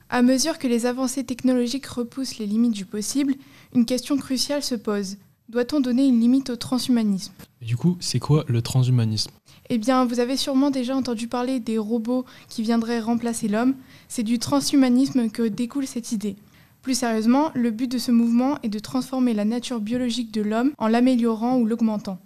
À mesure que les avancées technologiques repoussent les limites du possible, une question cruciale se pose. Doit-on donner une limite au transhumanisme ? Du coup, c'est quoi le transhumanisme ? Eh bien, vous avez sûrement déjà entendu parler des robots qui viendraient remplacer l'homme. C'est du transhumanisme que découle cette idée. Plus sérieusement, le but de ce mouvement est de transformer la nature biologique de l'homme en l'améliorant ou l'augmentant.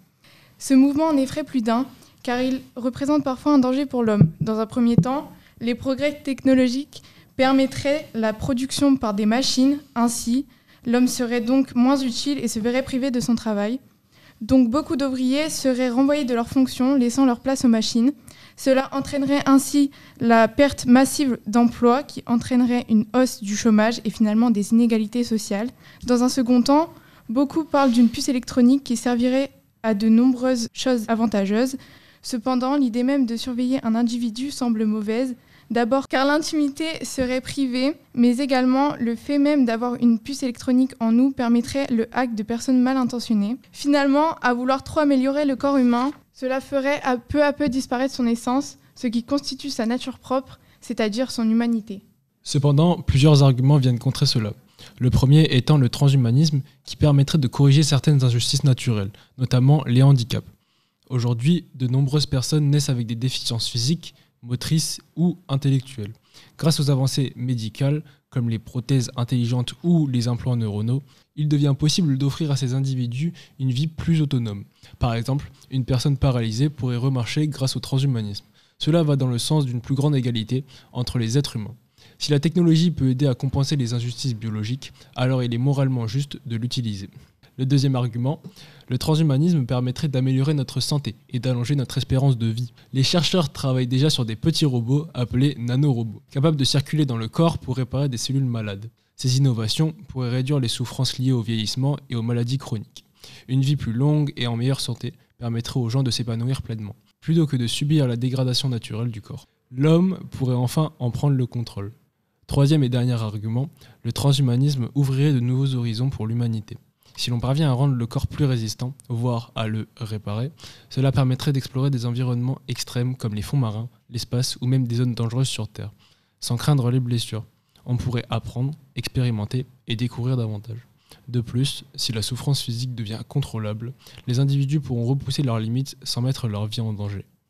Ce mouvement en effraie plus d'un, car il représente parfois un danger pour l'homme. Dans un premier temps, les progrès technologiques permettraient la production par des machines. Ainsi, l'homme serait donc moins utile et se verrait privé de son travail. Donc beaucoup d'ouvriers seraient renvoyés de leurs fonctions, laissant leur place aux machines. Cela entraînerait ainsi la perte massive d'emplois qui entraînerait une hausse du chômage et finalement des inégalités sociales. Dans un second temps, beaucoup parlent d'une puce électronique qui servirait à de nombreuses choses avantageuses. Cependant, l'idée même de surveiller un individu semble mauvaise. D'abord car l'intimité serait privée, mais également le fait même d'avoir une puce électronique en nous permettrait le hack de personnes mal intentionnées. Finalement, à vouloir trop améliorer le corps humain, cela ferait à peu disparaître son essence, ce qui constitue sa nature propre, c'est-à-dire son humanité. Cependant, plusieurs arguments viennent contrer cela. Le premier étant le transhumanisme qui permettrait de corriger certaines injustices naturelles, notamment les handicaps. Aujourd'hui, de nombreuses personnes naissent avec des déficiences physiques, motrices ou intellectuelles. Grâce aux avancées médicales, comme les prothèses intelligentes ou les implants neuronaux, il devient possible d'offrir à ces individus une vie plus autonome. Par exemple, une personne paralysée pourrait remarcher grâce au transhumanisme. Cela va dans le sens d'une plus grande égalité entre les êtres humains. Si la technologie peut aider à compenser les injustices biologiques, alors il est moralement juste de l'utiliser. Le deuxième argument, le transhumanisme permettrait d'améliorer notre santé et d'allonger notre espérance de vie. Les chercheurs travaillent déjà sur des petits robots appelés nanorobots, capables de circuler dans le corps pour réparer des cellules malades. Ces innovations pourraient réduire les souffrances liées au vieillissement et aux maladies chroniques. Une vie plus longue et en meilleure santé permettrait aux gens de s'épanouir pleinement, plutôt que de subir la dégradation naturelle du corps. L'homme pourrait enfin en prendre le contrôle. Troisième et dernier argument, le transhumanisme ouvrirait de nouveaux horizons pour l'humanité. Si l'on parvient à rendre le corps plus résistant, voire à le réparer, cela permettrait d'explorer des environnements extrêmes comme les fonds marins, l'espace ou même des zones dangereuses sur Terre, sans craindre les blessures. On pourrait apprendre, expérimenter et découvrir davantage. De plus, si la souffrance physique devient contrôlable, les individus pourront repousser leurs limites sans mettre leur vie en danger.